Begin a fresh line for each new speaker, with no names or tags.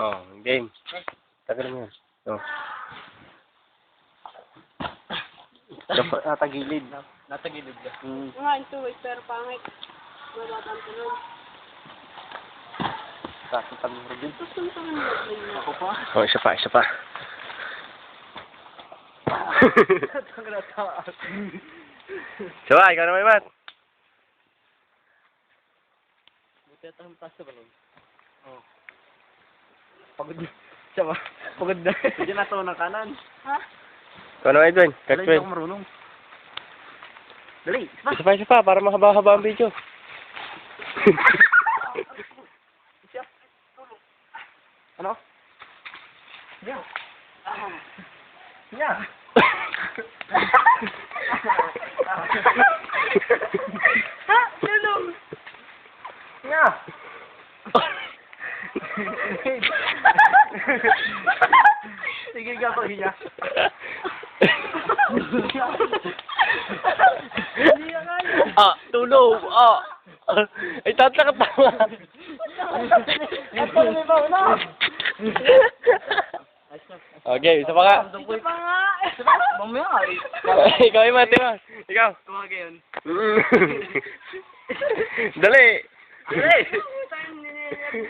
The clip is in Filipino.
Oh, game. Tagal mo yan. Oh. Natagilid.
Natagilid ka.
Nga, ito, pero pangit. Mabatang tulog.
Kasi pag-muro din.
Gusto mo sa mga
Ako pa?
Oh, isa pa, isa pa. Isa pa, ikaw naman, Matt.
Buti ito ang taas sa balon. Oh. Pagod na. Siya ba? Pagod na. Hindi na ito ng kanan.
Ha?
Ikaw naman, Edwin.
Dali,
Catch
hindi
well.
ako marunong. Dali,
Isa pa, para mahaba-haba ang video.
Ano? Yeah. Yeah.
Ha? Tulog!
Yeah. Sige ka pa hiya.
Tulog. Ay, tatlak at tama.
Ito na ba na?
Okay, isa pa ka.
Ito pa nga!
Mamaya ay.
Ikaw, Matt, diba? Ikaw.
Tumagay yun.
Dali.
Dali!
Time nila.